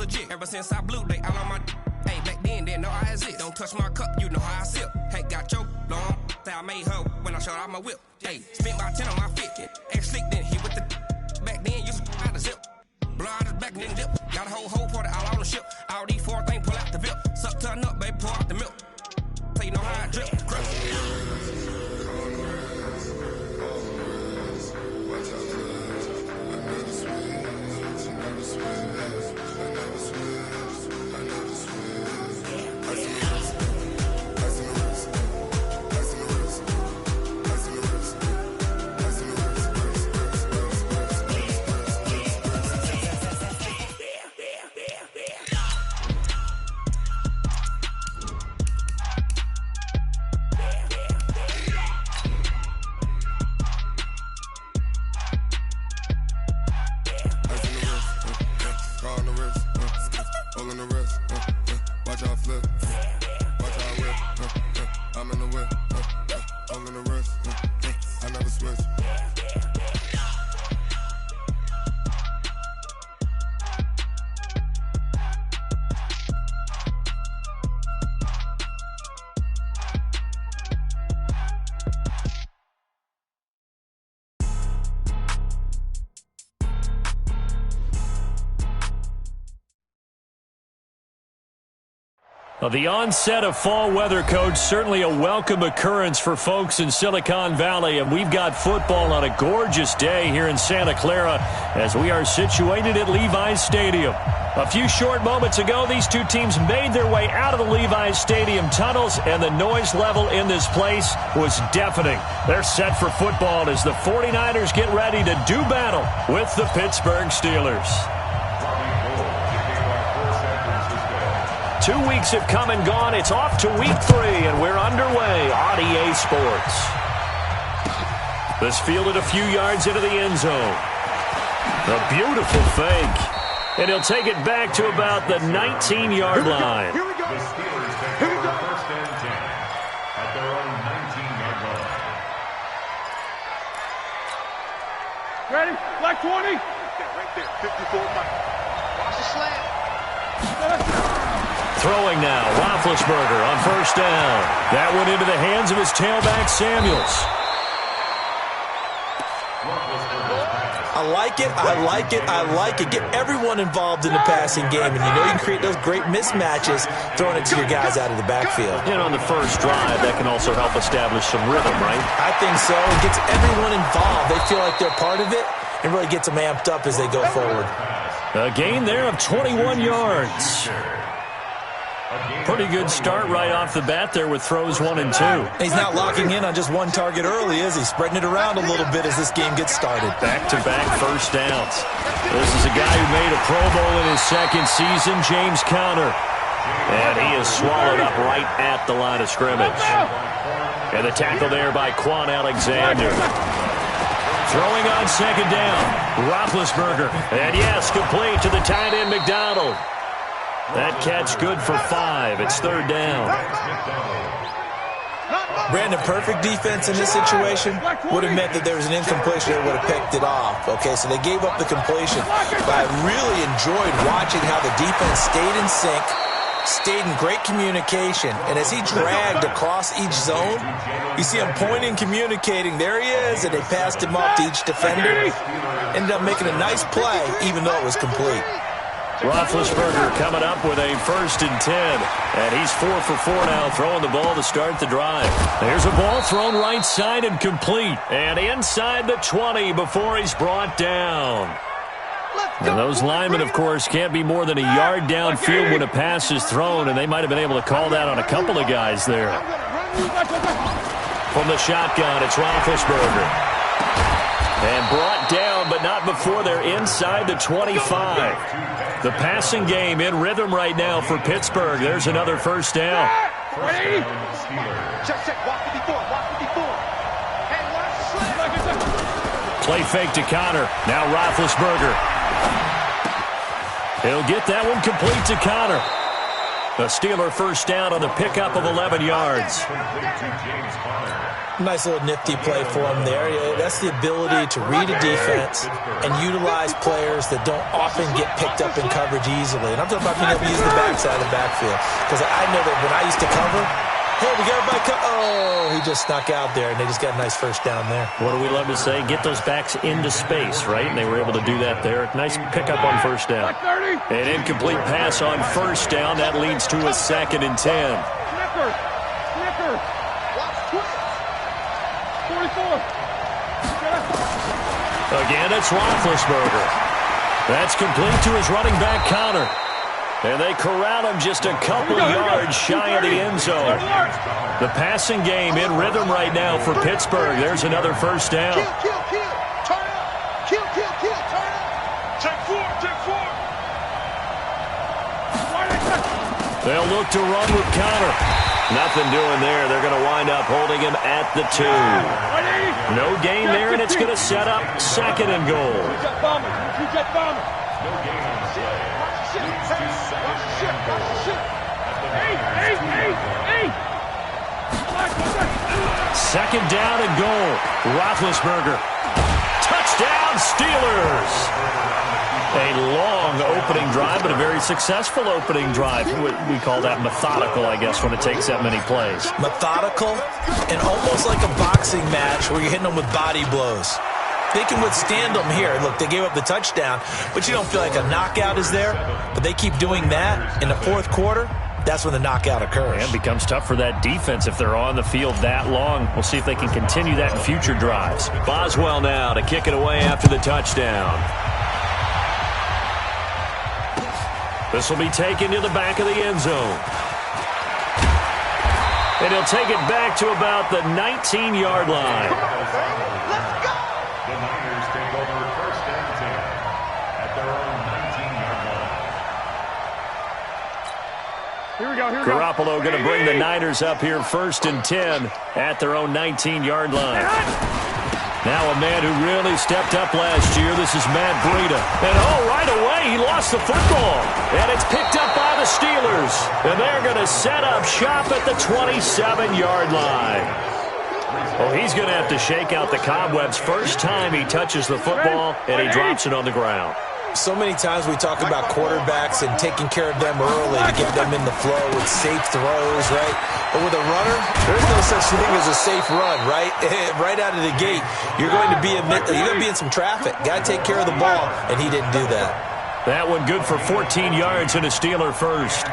legit. Ever since I blew, they all on my. Hey, back then, didn't know I exist. Don't touch my cup, you know how I sip. Hey, got your long. Say I made her when I showed out my whip. Hey, spent about 10 on my fit. Ex slick, then hit with the. Back then, used to out the zip. Blow out his back, then dip. Got a whole party all on the ship. All these four things, pull out the VIP. Suck, turn up, baby, pour out the milk. So you know how I drip. Well, the onset of fall weather, Coach, certainly a welcome occurrence for folks in Silicon Valley. And we've got football on a gorgeous day here in Santa Clara as we are situated at Levi's Stadium. A few short moments ago, these two teams made their way out of the Levi's Stadium tunnels, and the noise level in this place was deafening. They're set for football as the 49ers get ready to do battle with the Pittsburgh Steelers. 2 weeks have come and gone. It's off to week 3, and we're underway on EA Sports. This fielded a few yards into the end zone. A beautiful fake. And he'll take it back to about the 19-yard line. Here we go. The Steelers take over first and 10 at their own 19-yard line. Ready? Black 20. Right there. 54 Mike. Watch the slant. Throwing now, Roethlisberger on first down. That went into the hands of his tailback, Samuels. I like it, I like it, I like it. Get everyone involved in the passing game, and you know you can create those great mismatches throwing it to your guys out of the backfield. And on the first drive, that can also help establish some rhythm, right? I think so. It gets everyone involved. They feel like they're part of it, and really gets them amped up as they go forward. A gain there of 21 yards. Pretty good start right off the bat there with throws 1 and 2. He's not locking in on just one target early, is he? Spreading it around a little bit as this game gets started. Back-to-back first downs. This is a guy who made a Pro Bowl in his second season, James Conner. And he is swallowed up right at the line of scrimmage. And the tackle there by Quan Alexander. Throwing on second down, Roethlisberger. And yes, complete to the tight end, McDonald. That catch good for 5. It's third down. Brandon, perfect defense in this situation would have meant that there was an incompletion that would have picked it off. Okay, so they gave up the completion. But I really enjoyed watching how the defense stayed in sync, stayed in great communication. And as he dragged across each zone, you see him pointing, communicating. There he is, and they passed him off to each defender. Ended up making a nice play, even though it was complete. Roethlisberger coming up with a 1st and 10. And he's 4 for 4 now, throwing the ball to start the drive. There's a ball thrown right side and complete. And inside the 20 before he's brought down. And those linemen, of course, can't be more than a yard downfield when a pass is thrown, and they might have been able to call that on a couple of guys there. From the shotgun, it's Roethlisberger. And brought down, but not before they're inside the 25. The passing game in rhythm right now for Pittsburgh. There's another first down. Ready? Check. Walk 54. Hey, watch the slant. Play fake to Conner. Now Roethlisberger. He'll get that one complete to Conner. A Steeler first down on the pickup of 11 yards. Complete to James Conner. Nice little nifty play for him there. Yeah, that's the ability to read a defense and utilize players that don't often get picked up in coverage easily. And I'm talking about being able to use the backside of the backfield. Because I know that when I used to cover, hey, we got everybody oh, he just snuck out there, and they just got a nice first down there. What do we love to say? Get those backs into space, right? And they were able to do that there. Nice pickup on first down. An incomplete pass on first down. That leads to a 2nd and 10. Snicker. 44. Again, it's Roethlisberger. That's complete to his running back counter. And they corral him just a couple yards shy of the end zone. The passing game in rhythm right now for Pittsburgh. There's another first down. Kill. Turn up. Kill. Turn up. Check 4. They'll look to run with Connor. Nothing doing there. They're going to wind up holding him at the 2. No gain there, and it's going to set up 2nd and goal. No gain on the play. Leads to 2nd and goal. Hey. 2nd down and goal. Roethlisberger. Touchdown, Steelers. A long opening drive, but a very successful opening drive. We call that methodical, I guess, when it takes that many plays. Methodical and almost like a boxing match where you're hitting them with body blows. They can withstand them here. Look, they gave up the touchdown, but you don't feel like a knockout is there. But they keep doing that in the 4th quarter. That's when the knockout occurs. And it becomes tough for that defense if they're on the field that long. We'll see if they can continue that in future drives. Boswell now to kick it away after the touchdown. This will be taken to the back of the end zone. And he'll take it back to about the 19-yard line. Let's go. The Niners take over 1st and 10 at their own 19-yard line. Here we go. Garoppolo going to bring the Niners up here 1st and 10 at their own 19-yard line. Now a man who really stepped up last year. This is Matt Breida. And right away he lost the football. And it's picked up by the Steelers. And they're going to set up shop at the 27-yard line. Oh, he's going to have to shake out the cobwebs. First time he touches the football, and he drops it on the ground. So many times we talk about quarterbacks and taking care of them early to get them in the flow with safe throws, right? But with a runner, there's no such thing as a safe run, right? Right out of the gate, you're going to be in some traffic. Got to take care of the ball, and he didn't do that. That one good for 14 yards and a Steeler first.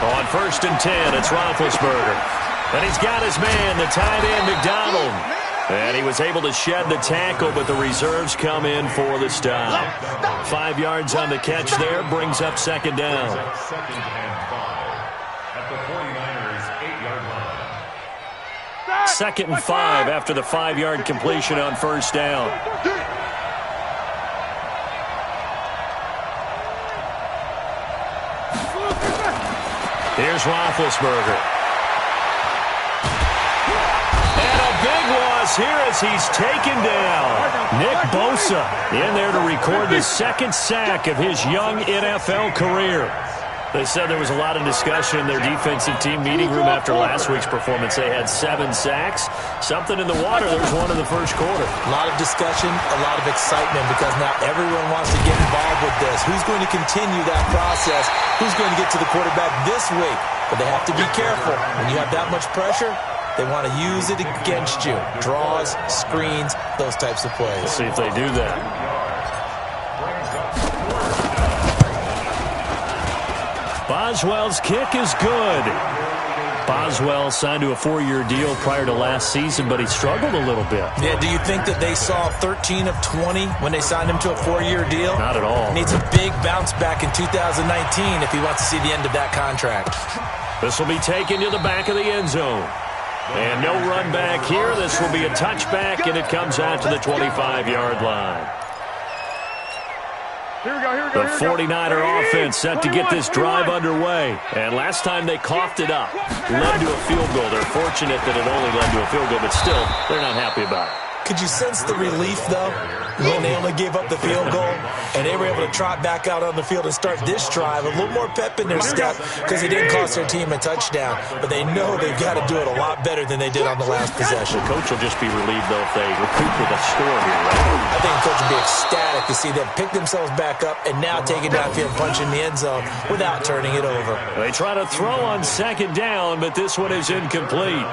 On 1st and 10, it's Roethlisberger. And he's got his man, the tight end, McDonald. And he was able to shed the tackle, but the reserves come in for the stop. 5 yards on the catch there, brings up 2nd down. 2nd and 5 at the 49ers 8-yard line. 2nd and 5 after the 5-yard completion on 1st down. Here's Roethlisberger. Here as he's taken down. Nick Bosa in there to record the 2nd sack of his young NFL career. They said there was a lot of discussion in their defensive team meeting room after last week's performance. They had 7 sacks. Something in the water. There was one in the 1st quarter. A lot of discussion, a lot of excitement because now everyone wants to get involved with this. Who's going to continue that process? Who's going to get to the quarterback this week? But they have to be careful. When you have that much pressure, they want to use it against you. Draws, screens, those types of plays. We'll see if they do that. Boswell's kick is good. Boswell signed to a 4-year deal prior to last season, but he struggled a little bit. Yeah, do you think that they saw 13 of 20 when they signed him to a 4-year deal? Not at all. He needs a big bounce back in 2019 if he wants to see the end of that contract. This will be taken to the back of the end zone. And no run back here. This will be a touchback, and it comes out to the 25-yard line. The 49er offense set to get this drive underway. And last time they coughed it up, led to a field goal. They're fortunate that it only led to a field goal, but still, they're not happy about it. Could you sense the relief, though, when they only gave up the field goal and they were able to trot back out on the field and start this drive? A little more pep in their step because it didn't cost their team a touchdown, but they know they've got to do it a lot better than they did on the last possession. The coach will just be relieved, though, if they recoup with a score here, right? I think the coach will be ecstatic to see them pick themselves back up and now take it downfield and punch in the end zone without turning it over. They try to throw on second down, but this one is incomplete.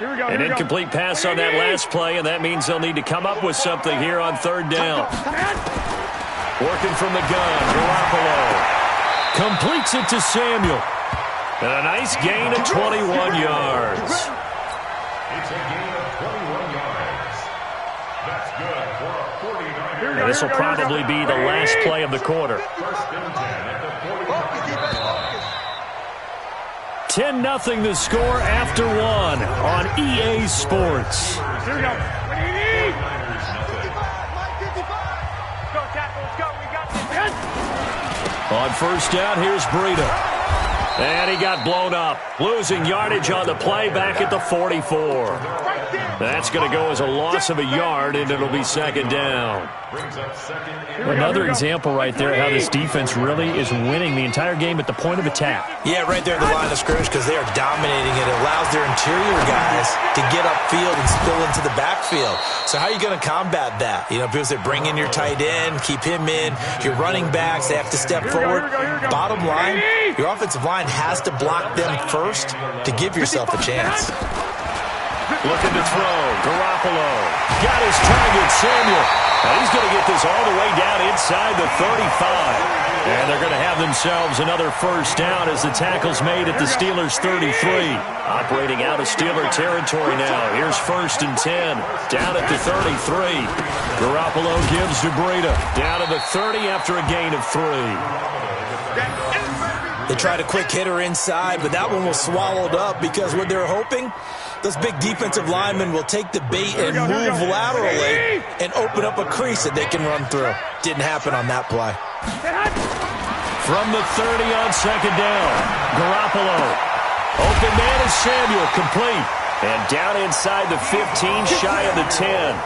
An incomplete pass on that last play, and that means they'll need to come up with something here on third down. Working from the gun, Garoppolo completes it to Samuel. And a nice gain of 21 yards. It's a gain of 21 yards. That's good for a 49. And this will probably be the last play of the quarter. First and 10 at the 49-yard line. 10-0 the score after one on EA Sports. Here we go. What do you need? Go, tackle. Let's go. We got this. On first down, here's Breida. And he got blown up. Losing yardage on the play back at the 44. That's going to go as a loss of a yard, and it'll be second down. Another example right there how this defense really is winning the entire game at the point of attack. Yeah, right there at the line of scrimmage because they are dominating it. It allows their interior guys to get upfield and spill into the backfield. So how are you going to combat that? You know, people say bring in your tight end, keep him in. Your running backs, they have to step forward. Bottom line, your offensive line has to block them first to give yourself a chance. Looking to throw. Garoppolo got his target, Samuel. And he's going to get this all the way down inside the 35. And they're going to have themselves another first down as the tackle's made at the Steelers' 33. Operating out of Steeler territory now. Here's first and 10. Down at the 33. Garoppolo gives to Breida. Down to the 30 after a gain of 3. They tried a quick hitter inside, but that one was swallowed up because what they're hoping, those big defensive linemen will take the bait and move laterally and open up a crease that they can run through. Didn't happen on that play. From the 30 on second down, Garoppolo. Open man is Samuel, complete. And down inside the 15, shy of the 10.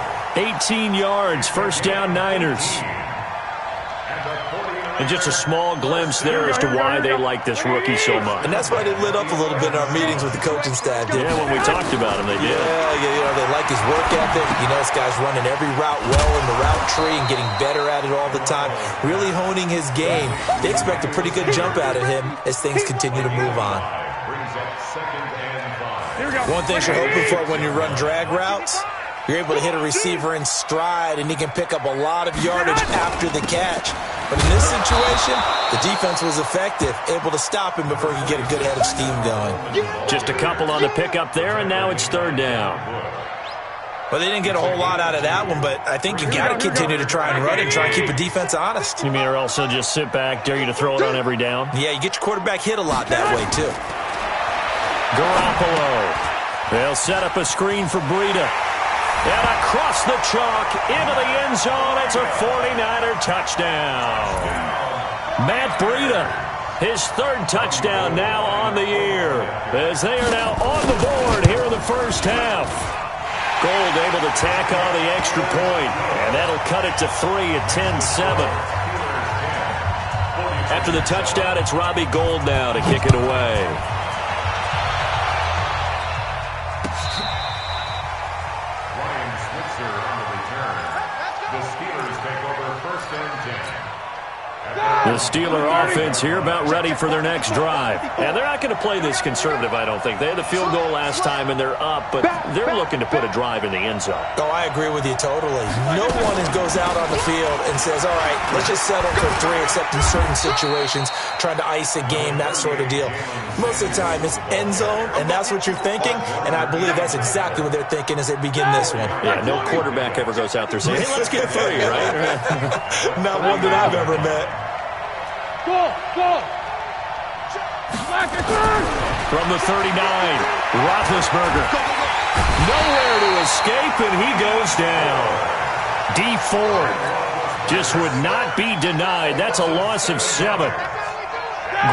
18 yards, first down Niners. And just a small glimpse there as to why they like this rookie so much. And that's why they lit up a little bit in our meetings with the coaching staff. Yeah, when we talked about him, they did. Yeah, you know, they like his work ethic. You know, this guy's running every route well in the route tree and getting better at it all the time. Really honing his game. They expect a pretty good jump out of him as things continue to move on. One thing you're hoping for when you run drag routes, you're able to hit a receiver in stride, and he can pick up a lot of yardage after the catch. But in this situation, the defense was effective, able to stop him before he could get a good head of steam going. Just a couple on the pickup there, and now it's third down. Well, they didn't get a whole lot out of that one, but I think you got to continue to try and run and try and keep the defense honest. You mean or also just sit back, dare you to throw it on every down? Yeah, you get your quarterback hit a lot that way, too. Garoppolo. They'll set up a screen for Breida. And across the chalk, into the end zone, it's a 49er touchdown. Matt Breida, his third touchdown now on the year, as they are now on the board here in the first half. Gold able to tack on the extra point, and that'll cut it to 3 at 10-7. After the touchdown, it's Robbie Gould now to kick it away. The Steeler offense here about ready for their next drive. And they're not going to play this conservative, I don't think. They had the field goal last time, and they're up, but they're looking to put a drive in the end zone. Oh, I agree with you totally. No one goes out on the field and says, all right, let's just settle for 3, except in certain situations, trying to ice a game, that sort of deal. Most of the time, it's end zone, and that's what you're thinking, and I believe that's exactly what they're thinking as they begin this one. Yeah, no quarterback ever goes out there saying, hey, let's get 3, right? Not one that I've ever met. Go! From the 39, Roethlisberger. Nowhere to escape, and he goes down. D Ford just would not be denied. That's a loss of 7.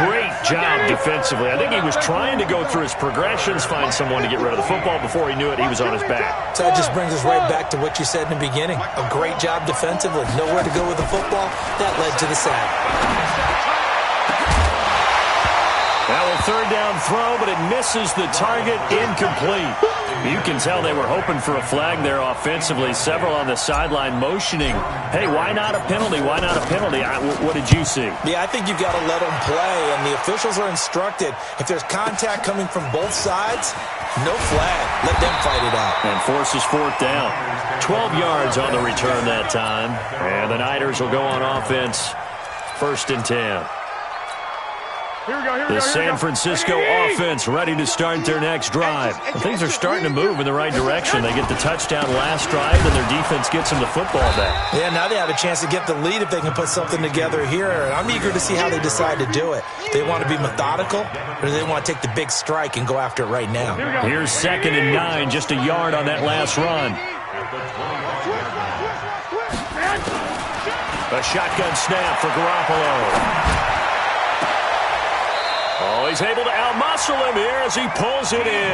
Great job defensively. I think he was trying to go through his progressions, find someone to get rid of the football. Before he knew it, he was on his back. So that just brings us right back to what you said in the beginning. A great job defensively. Nowhere to go with the football. That led to the sack. Now a third down throw, but it misses the target, incomplete. You can tell they were hoping for a flag there offensively. Several on the sideline motioning, hey, why not a penalty? Why not a penalty? What did you see? Yeah, I think you've got to let them play, and the officials are instructed. If there's contact coming from both sides, no flag. Let them fight it out. And forces fourth down. 12 yards on the return that time. And the Niners will go on offense. 1st and 10. The San Francisco offense ready to start their next drive. Things are starting to move in the right direction. They get the touchdown last drive, and their defense gets them the football back. Yeah, now they have a chance to get the lead if they can put something together here. And I'm eager to see how they decide to do it. They want to be methodical, or do they want to take the big strike and go after it right now? Here's 2nd and 9, just a yard on that last run. A shotgun snap for Garoppolo. Oh, he's able to outmuscle him here as he pulls it in.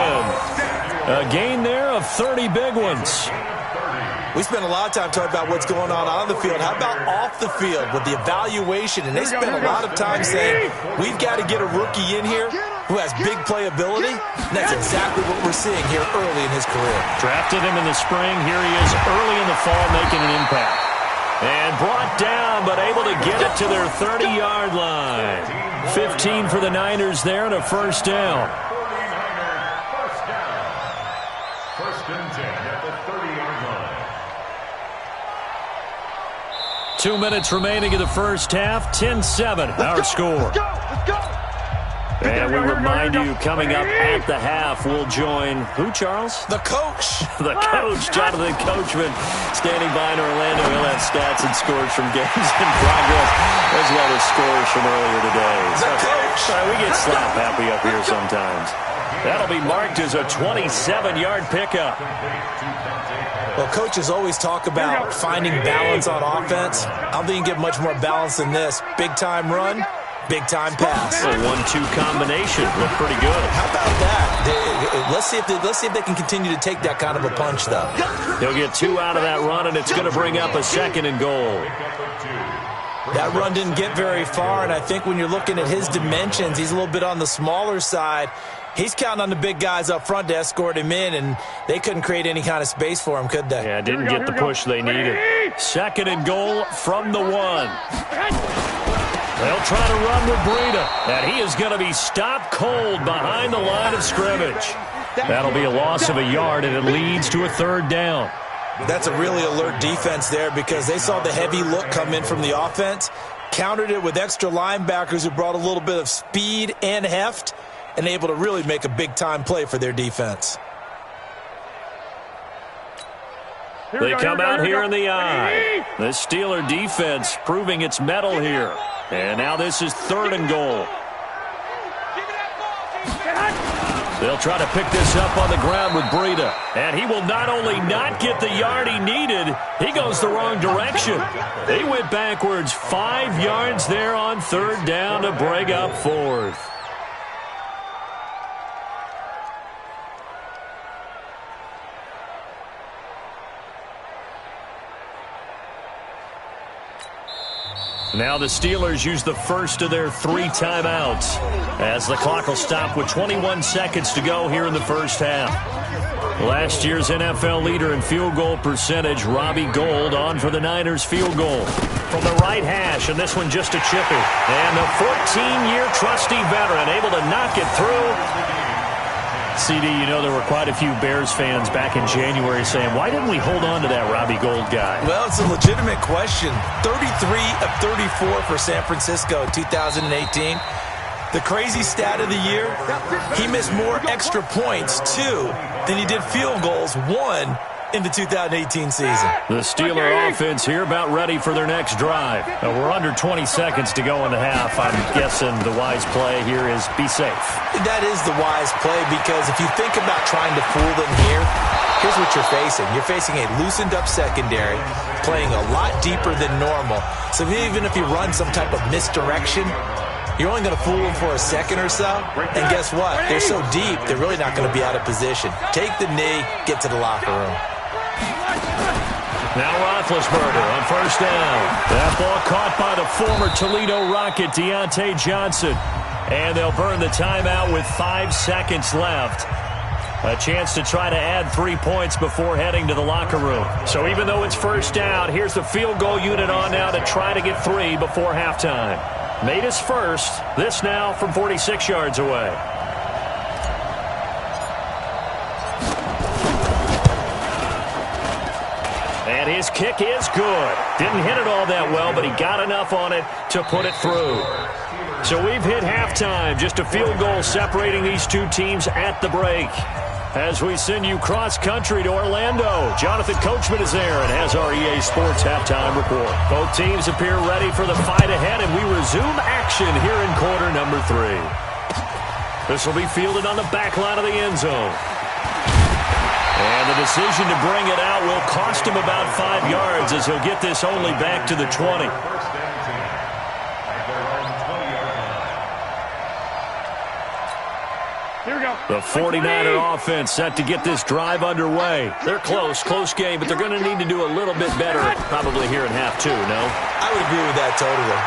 A gain there of 30 big ones. We spent a lot of time talking about what's going on the field. How about off the field with the evaluation? And they spent a lot of time saying, we've got to get a rookie in here who has big playability. And that's exactly what we're seeing here early in his career. Drafted him in the spring. Here he is early in the fall making an impact. And brought down, but able to get it to their 30-yard line. 15 for the Niners there and a first down. 49er first down. 1st and 10 at the 30-yard line. 2 minutes remaining in the first half. 10-7, our score. Let's go. And we remind you, coming up at the half, we'll join who, Charles? The coach. The coach, Jonathan Coachman, standing by in Orlando. He'll have stats and scores from games in progress, as well as scores from earlier today. The coach. We get slap happy up here sometimes. That'll be marked as a 27-yard pickup. Well, coaches always talk about finding balance on offense. I don't think you can get much more balance than this. Big-time run. Big-time pass. A 1-2 combination. Look pretty good. How about that? Let's see if they can continue to take that kind of a punch, though. He'll get 2 out of that run, and it's going to bring up a 2nd and goal. That run didn't get very far, and I think when you're looking at his dimensions, he's a little bit on the smaller side. He's counting on the big guys up front to escort him in, and they couldn't create any kind of space for him, could they? Yeah, didn't get the push they needed. 2nd and goal from the 1. They'll try to run with Breida, and he is going to be stopped cold behind the line of scrimmage. That'll be a loss of a yard, and it leads to a 3rd down. That's a really alert defense there because they saw the heavy look come in from the offense, countered it with extra linebackers who brought a little bit of speed and heft, and able to really make a big-time play for their defense. They come out here in the eye. The Steeler defense proving its mettle here. And now this is 3rd and goal. They'll try to pick this up on the ground with Breida. And he will not only not get the yard he needed, he goes the wrong direction. They went backwards 5 yards there on 3rd down to bring up 4th. Now the Steelers use the first of their 3 timeouts as the clock will stop with 21 seconds to go here in the first half. Last year's NFL leader in field goal percentage, Robbie Gould, on for the Niners field goal from the right hash, and this one just a chippy. And the 14-year trusty veteran able to knock it through. CD, you know there were quite a few Bears fans back in January saying, why didn't we hold on to that Robbie Gould guy? Well, it's a legitimate question. 33 of 34 for San Francisco in 2018. The crazy stat of the year, he missed more extra points, 2, than he did field goals, 1, in the 2018 season. The Steeler offense here about ready for their next drive. We're under 20 seconds to go in the half. I'm guessing the wise play here is be safe. That is the wise play because if you think about trying to fool them here, here's what you're facing. You're facing a loosened up secondary, playing a lot deeper than normal. So even if you run some type of misdirection, You're only going to fool them for a second or so, and guess what? They're so deep, they're really not going to be out of position. Take the knee, get to the locker room. Now Roethlisberger on first down. That ball caught by the former Toledo Rocket, Deontay Johnson. And they'll burn the timeout with 5 seconds left. A chance to try to add 3 points before heading to the locker room. So even though it's first down, here's the field goal unit on now to try to get 3 before halftime. Made his first. This now from 46 yards away. And his kick is good. Didn't hit it all that well, but he got enough on it to put it through. So we've hit halftime. Just a field goal separating these two teams at the break. As we send you cross-country to Orlando, Jonathan Coachman is there and has our EA Sports halftime report. Both teams appear ready for the fight ahead, and we resume action here in quarter number 3. This will be fielded on the back line of the end zone. And the decision to bring it out will cost him about 5 yards as he'll get this only back to the 20. The 49er offense set to get this drive underway. They're close game, but they're going to need to do a little bit better probably here in half 2, no? I would agree with that totally.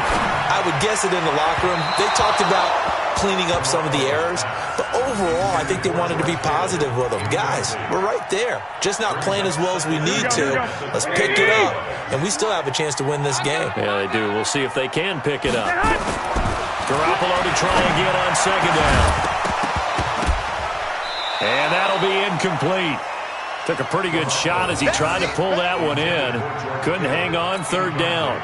I would guess it in the locker room. They talked about cleaning up some of the errors, but overall, I think they wanted to be positive with them. Guys, we're right there. Just not playing as well as we need to. Let's pick it up, and we still have a chance to win this game. Yeah, they do. We'll see if they can pick it up. Garoppolo to try again on second down. And that'll be incomplete. Took a pretty good shot as he tried to pull that one in. Couldn't hang on third down.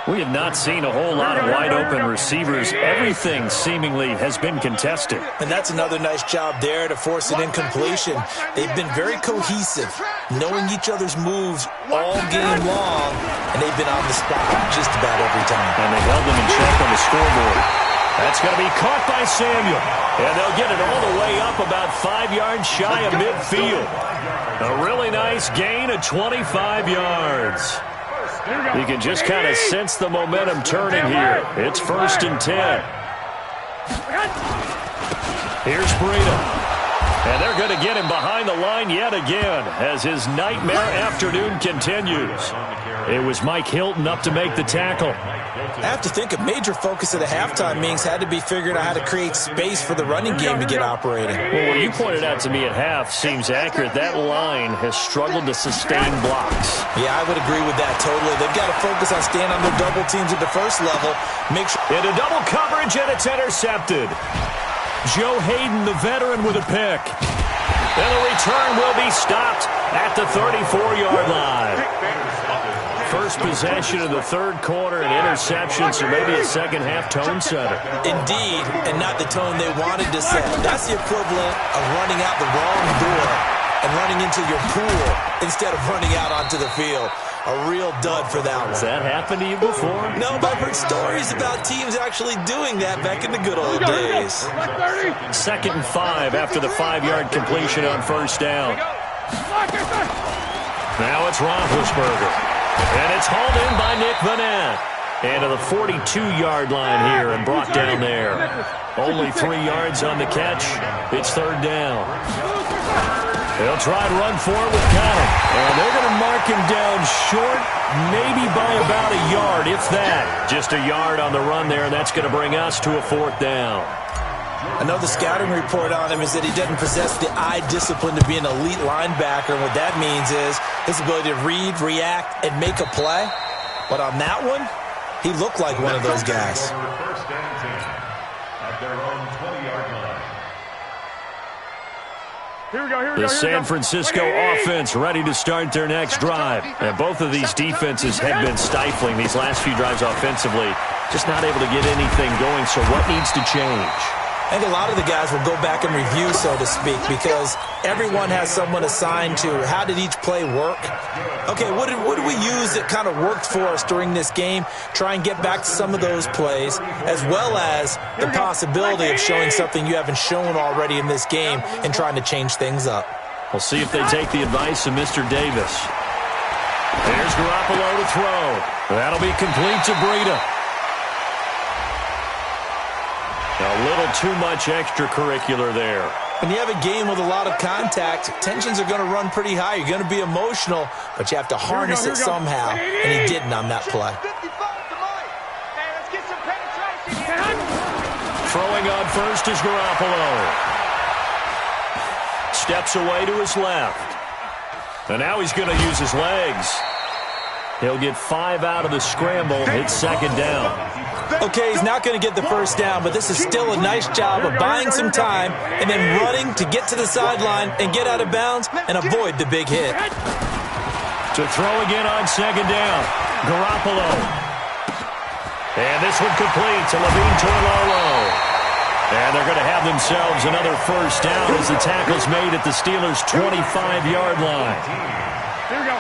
We have not seen a whole lot of wide-open receivers. Everything seemingly has been contested. And that's another nice job there to force an incompletion. They've been very cohesive, knowing each other's moves all game long, and they've been on the spot just about every time. And they held them in check on the scoreboard. That's going to be caught by Samuel. And they'll get it all the way up about 5 yards shy of midfield. A really nice gain of 25 yards. You can just kind of sense the momentum turning here. It's 1st and 10. Here's Breida. And they're going to get him behind the line yet again as his nightmare afternoon continues. It was Mike Hilton up to make the tackle. I have to think a major focus of the halftime meetings had to be figuring out how to create space for the running game to get operating. Well, what you pointed out to me at half seems accurate. That line has struggled to sustain blocks. Yeah, I would agree with that totally. They've got to focus on staying on their double teams at the first level. Make sure into double coverage, and it's intercepted. Joe Hayden, the veteran, with a pick. And the return will be stopped at the 34-yard line. First possession of the third quarter, an interception, so maybe a second-half tone setter. Indeed, and not the tone they wanted to set. That's the equivalent of running out the wrong door and running into your pool instead of running out onto the field. A real dud for that one. Has that happened to you before? No, but I've heard stories about teams actually doing that back in the good old days. 2nd and 5 after the 5-yard completion on first down. Now it's Roethlisberger. And it's hauled in by Nick Vanette. And to the 42-yard line here and brought down there. Only 3 yards on the catch. It's third down. They'll try and run for it with Connor. And they're going to mark him down short, maybe by about a yard, if that. Just a yard on the run there, and that's going to bring us to a 4th down. I know the scouting report on him is that he doesn't possess the eye discipline to be an elite linebacker. And what that means is his ability to read, react, and make a play. But on that one, he looked like one of those guys. The San Francisco offense ready to start their next drive. And both of these defenses have been stifling these last few drives offensively. Just not able to get anything going, so what needs to change? I think a lot of the guys will go back and review, so to speak, because everyone has someone assigned to how did each play work. Okay, what did we use that kind of worked for us during this game? Try and get back to some of those plays, as well as the possibility of showing something you haven't shown already in this game and trying to change things up. We'll see if they take the advice of Mr. Davis. There's Garoppolo to throw. That'll be complete to Breida. A little too much extracurricular there. When you have a game with a lot of contact, tensions are going to run pretty high. You're going to be emotional, but you have to harness it somehow, and he didn't on that play. Throwing on first is Garoppolo. Steps away to his left. And now he's going to use his legs. He'll get 5 out of the scramble. It's second down. Okay, he's not going to get the first down, but this is still a nice job of buying some time and then running to get to the sideline and get out of bounds and avoid the big hit. To throw again on second down. Garoppolo. And this one complete to Levine Toilolo. And they're going to have themselves another first down as the tackle's made at the Steelers' 25-yard line. Here we go.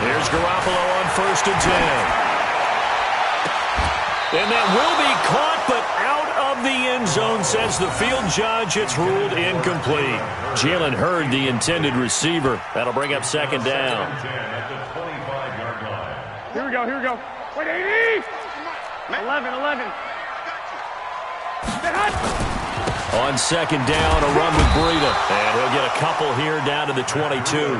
Here's Garoppolo on first and 10. And that will be caught, but out of the end zone, says the field judge. It's ruled incomplete. Jalen Hurd, the intended receiver. That'll bring up second down. Here we go, here we go. Wait, 80! 11. On second down, a run with Breida. And he'll get a couple here down to the 22.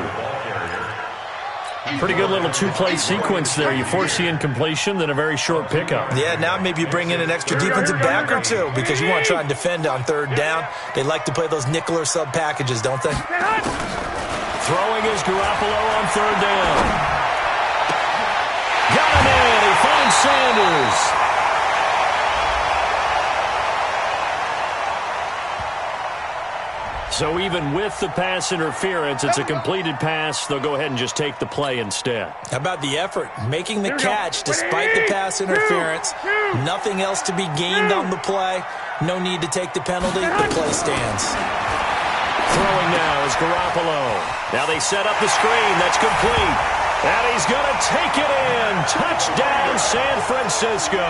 Pretty good little two-play sequence there. You force the incompletion, then a very short pickup. Yeah, now maybe you bring in an extra defensive back or two because you want to try and defend on third down. They like to play those nickel or sub packages, don't they? Throwing is Garoppolo on third down. Got him in. He finds Sanders. So even with the pass interference, it's a completed pass. They'll go ahead and just take the play instead. How about the effort? Making the catch despite the pass interference. Nothing else to be gained on the play. No need to take the penalty. The play stands. Throwing now is Garoppolo. Now they set up the screen. That's complete. And he's going to take it in. Touchdown, San Francisco.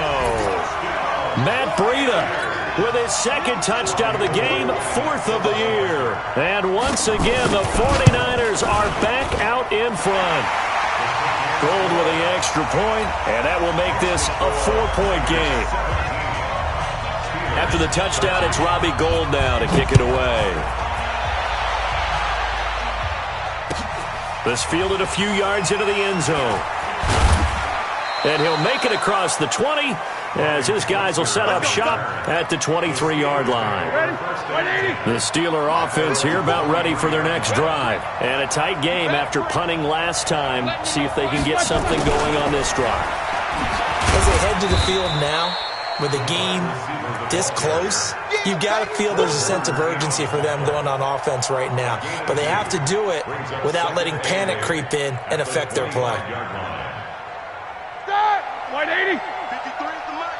Matt Breida with his second touchdown of the game, 4th of the year. And once again, the 49ers are back out in front. Gold with the extra point, and that will make this a 4-point game. After the touchdown, it's Robbie Gould now to kick it away. This fielded a few yards into the end zone. And he'll make it across the 20 as his guys will set up shop at the 23-yard line. The Steeler offense here about ready for their next drive. And a tight game after punting last time. See if they can get something going on this drive. As they head to the field now, with the game this close, you've got to feel there's a sense of urgency for them going on offense right now. But they have to do it without letting panic creep in and affect their play. 180. 53 is the mark.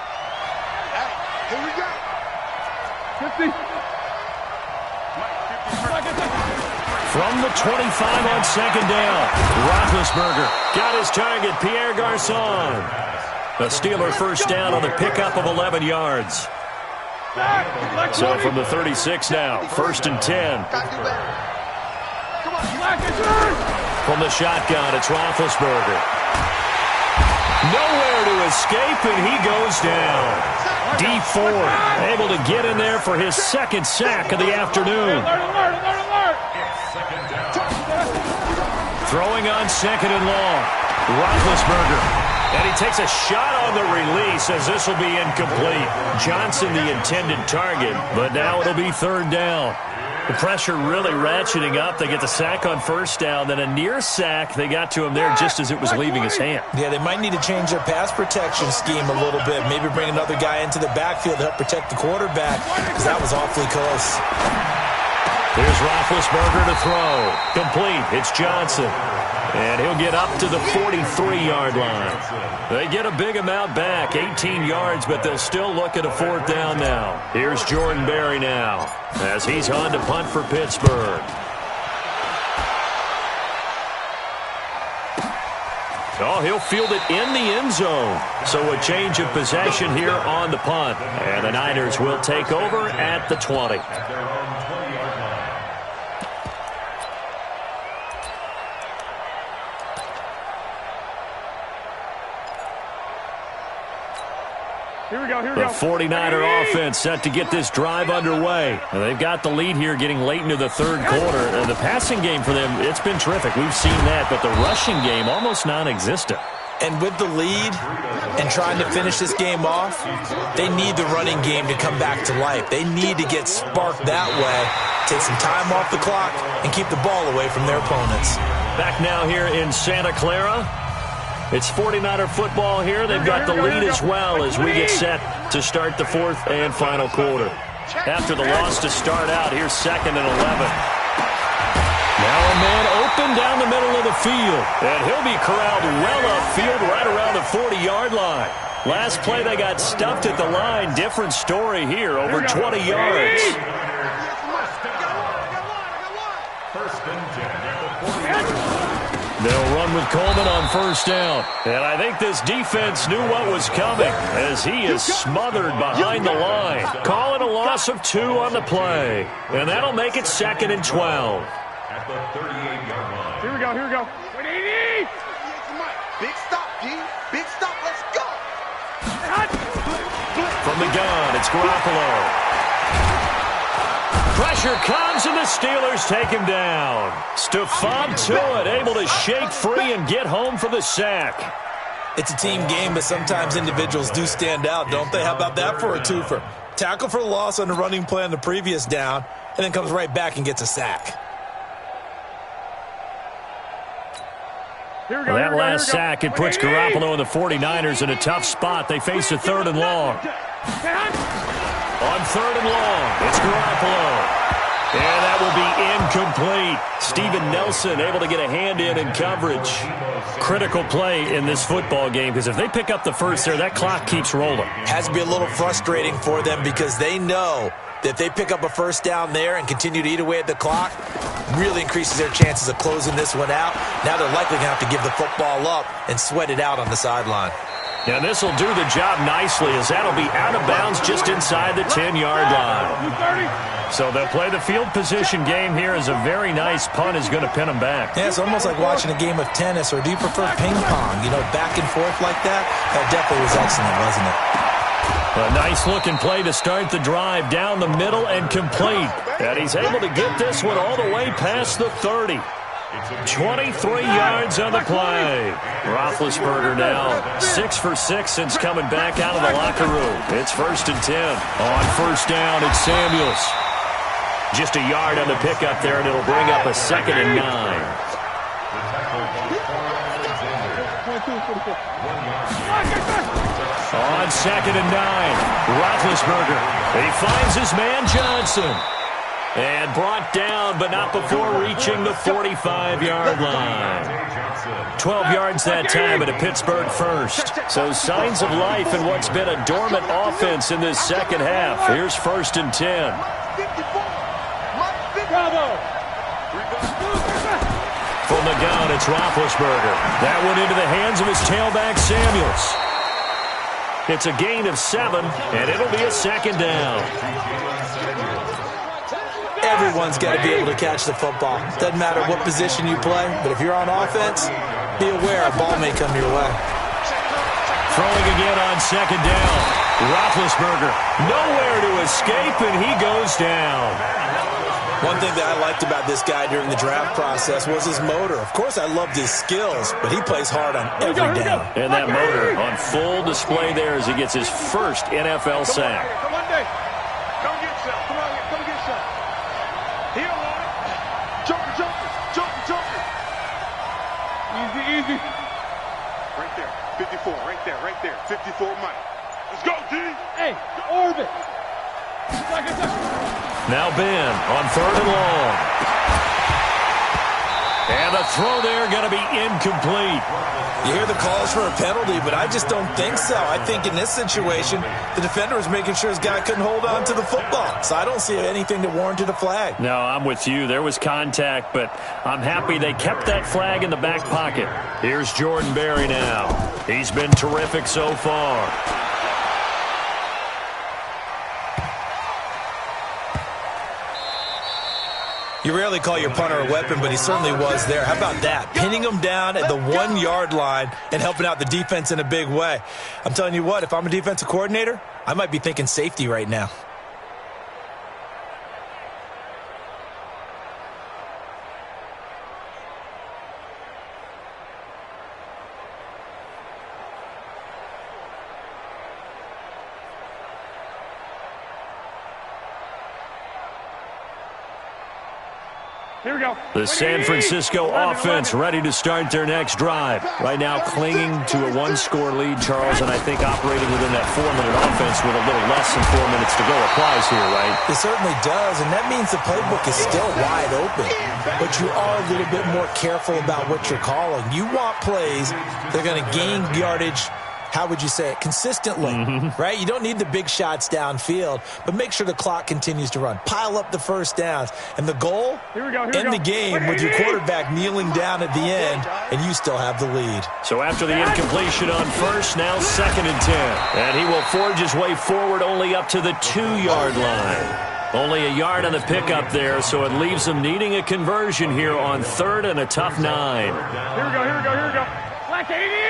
Hey, here we go. 50. From the 25 on second down, Roethlisberger got his target, Pierre Garçon. A Steeler first down on the pickup of 11 yards. So from the 36 now, 1st and 10. From the shotgun, it's Roethlisberger. Nowhere to escape, and he goes down. D Ford able to get in there for his second sack of the afternoon. Throwing on second and long. Roethlisberger. And he takes a shot on the release as this will be incomplete. Johnson the intended target, but now it'll be third down. The pressure really ratcheting up. They get the sack on first down, then a near sack. They got to him there just as it was leaving his hand. Yeah, they might need to change their pass protection scheme a little bit. Maybe bring another guy into the backfield to help protect the quarterback, because that was awfully close. Here's Roethlisberger to throw. Complete. It's Johnson. And he'll get up to the 43-yard line. They get a big amount back, 18 yards, but they'll still look at a fourth down now. Here's Jordan Berry now as he's on to punt for Pittsburgh. Oh, he'll field it in the end zone. So a change of possession here on the punt. And the Niners will take over at the 20. Here we go. The 49er offense set to get this drive underway. And they've got the lead here getting late into the third quarter. The passing game for them, it's been terrific. We've seen that, but the rushing game almost non-existent. And with the lead and trying to finish this game off, they need the running game to come back to life. They need to get sparked that way, take some time off the clock, and keep the ball away from their opponents. Back now here in Santa Clara. It's 49er football here. They've got the lead as well as we get set to start the fourth and final quarter. After the loss to start out, here's 2nd and 11. Now a man open down the middle of the field, and he'll be corralled well upfield right around the 40-yard line. Last play, they got stuffed at the line. Different story here, over 20 yards. They'll run with Coleman on first down. And I think this defense knew what was coming as he is smothered behind the line. Calling a loss of 2 on the play. And that'll make it 2nd and 12. At the 38-yard line. Here we go. Big stop, D. Big stop. Let's go. From the gun, it's Garoppolo. Pressure comes, and the Steelers take him down. Stephon Tuitt able to shake free and get home for the sack. It's a team game, but sometimes individuals do stand out, don't they? How about that for a twofer? Tackle for loss on the running play on the previous down, and then comes right back and gets a sack. That last sack, it puts Garoppolo and the 49ers in a tough spot. They face a 3rd and long. On 3rd and long, it's Garoppolo. And that will be incomplete. Steven Nelson able to get a hand in coverage. Critical play in this football game because if they pick up the first there, that clock keeps rolling. Has to be a little frustrating for them because they know that if they pick up a first down there and continue to eat away at the clock, really increases their chances of closing this one out. Now they're likely going to have to give the football up and sweat it out on the sideline. And this will do the job nicely as that'll be out of bounds just inside the 10-yard line. So they'll play the field position game here as a very nice punt is going to pin them back. Yeah, it's almost like watching a game of tennis, or do you prefer ping pong? You know, back and forth like that? That definitely was excellent, wasn't it? A nice-looking play to start the drive down the middle and complete. And he's able to get this one all the way past the 30. 23 yards on the play. Roethlisberger now 6 for 6 since coming back out of the locker room. It's 1st and 10. On first down, it's Samuels. Just a yard on the pickup there, and it'll bring up a 2nd and 9. On 2nd and 9, Roethlisberger. He finds his man Johnson. And brought down, but not before reaching the 45-yard line. 12 yards that time at a Pittsburgh first. So signs of life in what's been a dormant offense in this second half. Here's 1st and 10. From the gun, it's Roethlisberger. That went into the hands of his tailback, Samuels. It's a gain of 7, and it'll be a 2nd down. Everyone's got to be able to catch the football. Doesn't matter what position you play, but if you're on offense, be aware a ball may come your way. Throwing again on 2nd down. Roethlisberger nowhere to escape, and he goes down. One thing that I liked about this guy during the draft process was his motor. Of course, I loved his skills, but he plays hard on every down. And that motor on full display there as he gets his first NFL sack. Come on, Dave. Come get some. Come on, come get some. He don't want it. Joker. Easy. Right there. 54. Right there. 54 Mike. Let's go, D. Hey, orbit. Now Ben on 3rd and long. And the throw there going to be incomplete. You hear the calls for a penalty, but I just don't think so. I think in this situation, the defender was making sure his guy couldn't hold on to the football. So I don't see anything that warranted a flag. No, I'm with you. There was contact, but I'm happy they kept that flag in the back pocket. Here's Jordan Berry now. He's been terrific so far. You rarely call your punter a weapon, but he certainly was there. How about that? Pinning him down at the 1-yard line and helping out the defense in a big way. I'm telling you what, if I'm a defensive coordinator, I might be thinking safety right now. Here we go. The San Francisco offense ready to start their next drive. Right now clinging to a 1-score lead, Charles, and I think operating within that 4-minute offense with a little less than 4 minutes to go applies here, right? It certainly does, and that means the playbook is still wide open. But you are a little bit more careful about what you're calling. You want plays that are going to gain yardage, how would you say it, consistently, right? You don't need the big shots downfield, but make sure the clock continues to run. Pile up the first downs. And the goal, end the game with your quarterback kneeling down at the end, and you still have the lead. So after the incompletion on first, now 2nd and 10. And he will forge his way forward only up to the 2-yard line. Only a yard on the pickup there, so it leaves him needing a conversion here on 3rd and a tough 9. Here we go. Black 80!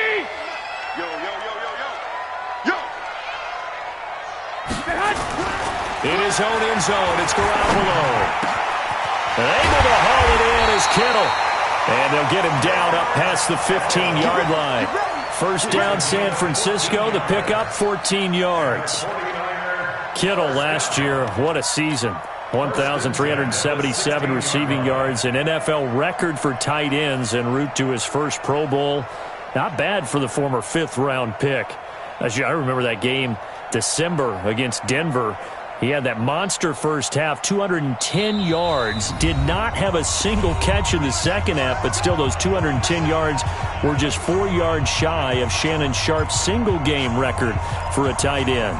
In his own end zone, it's Garoppolo. And able to haul it in is Kittle. And they'll get him down up past the 15-yard line. First down, San Francisco. The pickup, 14 yards. Kittle last year, what a season. 1,377 receiving yards, an NFL record for tight ends en route to his first Pro Bowl. Not bad for the former 5th-round pick. I remember that game, December against Denver. He had that monster first half, 210 yards, did not have a single catch in the second half, but still those 210 yards were just 4 yards shy of Shannon Sharp's single-game record for a tight end.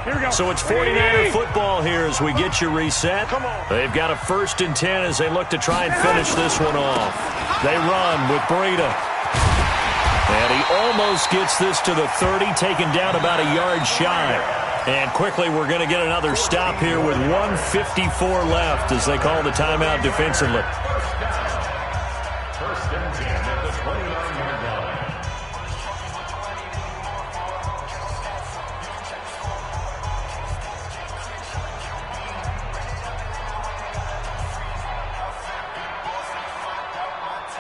Here we go. So it's 49er football here as we get you reset. They've got a 1st and 10 as they look to try and finish this one off. They run with Breida. And he almost gets this to the 30, taken down about a yard shy. And quickly we're going to get another stop here with 1:54 left as they call the timeout defensively. 1st and 10 at the 29-yard line.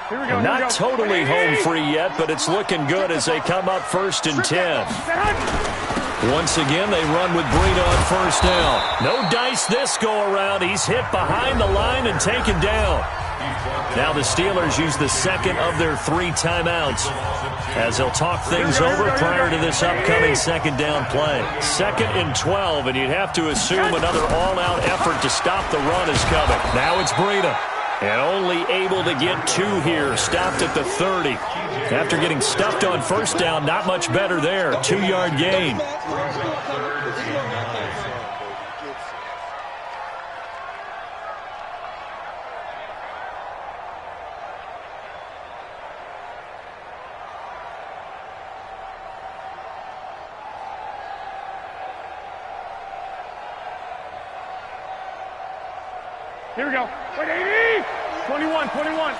Here we go. Not totally home free yet, but it's looking good as they come up 1st and 10. Once again, they run with Breida on 1st down. No dice this go-around. He's hit behind the line and taken down. Now the Steelers use the 2nd of their 3 timeouts as they'll talk things over prior to this upcoming 2nd down play. 2nd and 12, and you'd have to assume another all-out effort to stop the run is coming. Now it's Breida. And only able to get 2 here, stopped at the 30. After getting stuffed on 1st down, not much better there. 2-yard gain. Here we go. Wait, 80! 21.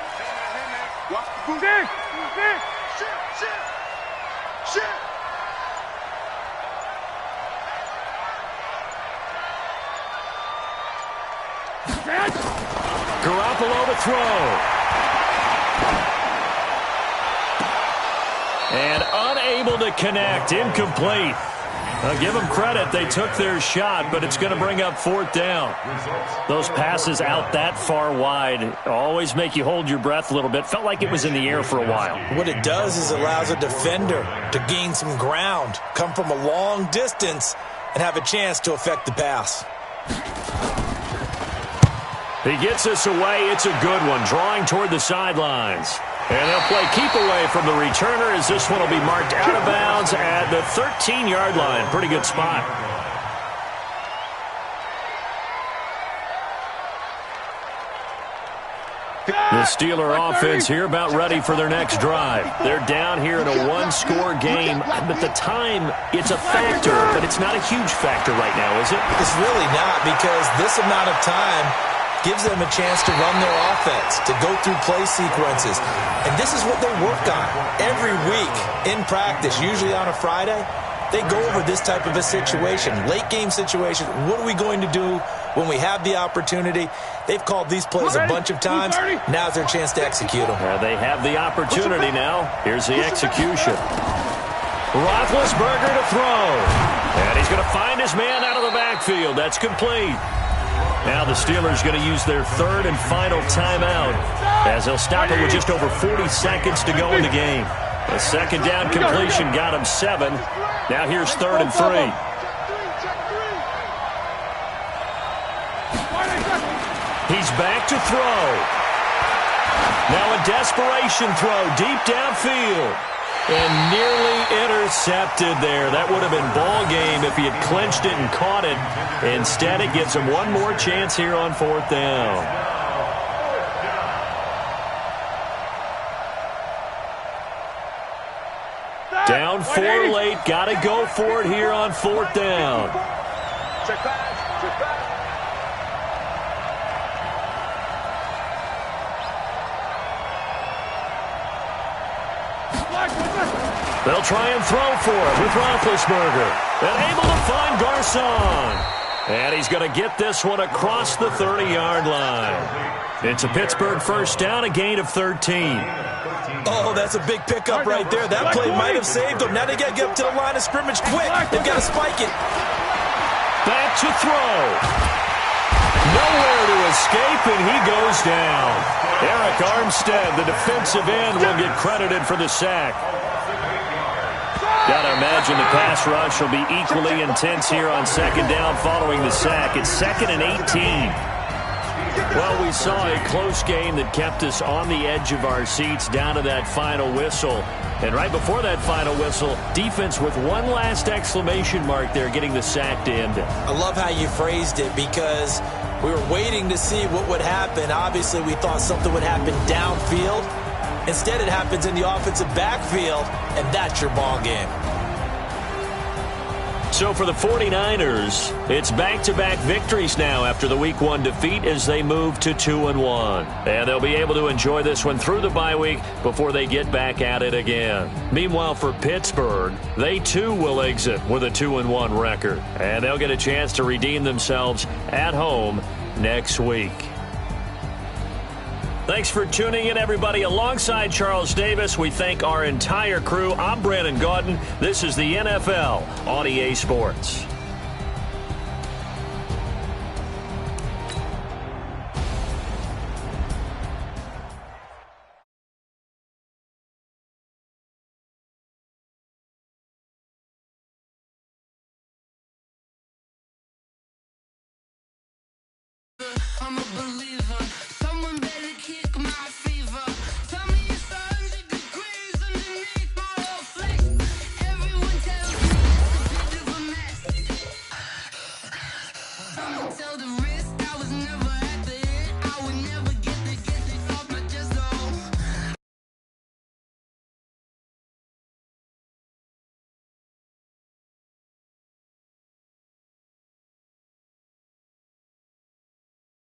Shit! Garoppolo to throw. And unable to connect. Incomplete. Give them credit. They took their shot, but it's going to bring up 4th down. Those passes out that far wide always make you hold your breath a little bit. Felt like it was in the air for a while. What it does is it allows a defender to gain some ground, come from a long distance, and have a chance to affect the pass. He gets this away. It's a good one, drawing toward the sidelines. And they'll play keep away from the returner as this one will be marked out of bounds at the 13-yard line. Pretty good spot. The Steeler offense here about ready for their next drive. They're down here in a 1-score game. But the time, it's a factor, but it's not a huge factor right now, is it? It's really not, because this amount of time, gives them a chance to run their offense, to go through play sequences. And this is what they work on every week in practice, usually on a Friday. They go over this type of a situation, late game situation. What are we going to do when we have the opportunity? They've called these plays a bunch of times. Now's their chance to execute them. They have the opportunity now. Here's the execution. Roethlisberger to throw. And he's going to find his man out of the backfield. That's complete. Now the Steelers going to use their third and final timeout as they'll stop it with just over 40 seconds to go in the game. A second down completion got him 7. Now here's 3rd and 3. He's back to throw. Now a desperation throw deep downfield. And nearly intercepted there. That would have been ball game if he had clinched it and caught it. Instead, it gives him one more chance here on 4th down. Down 4 late. Got to go for it here on 4th down. Check back. Check back. They'll try and throw for it with Roethlisberger. And able to find Garcon. And he's going to get this one across the 30-yard line. It's a Pittsburgh first down, a gain of 13. Oh, that's a big pickup right there. That play might have saved them. Now they got to get up to the line of scrimmage quick. They've got to spike it. Back to throw. Nowhere to escape, and he goes down. Eric Armstead, the defensive end, will get credited for the sack. Got to imagine the pass rush will be equally intense here on 2nd down following the sack. It's 2nd and 18. Well, we saw a close game that kept us on the edge of our seats down to that final whistle. And right before that final whistle, defense with one last exclamation mark there, getting the sack to end it. I love how you phrased it because we were waiting to see what would happen. Obviously, we thought something would happen downfield. Instead, it happens in the offensive backfield, and that's your ball game. So for the 49ers, it's back-to-back victories now after the Week 1 defeat as they move to 2-1. And they'll be able to enjoy this one through the bye week before they get back at it again. Meanwhile, for Pittsburgh, they too will exit with a 2-1 record. And they'll get a chance to redeem themselves at home next week. Thanks for tuning in, everybody. Alongside Charles Davis, we thank our entire crew. I'm Brandon Gaudin. This is the NFL on EA Sports. I'm a believer.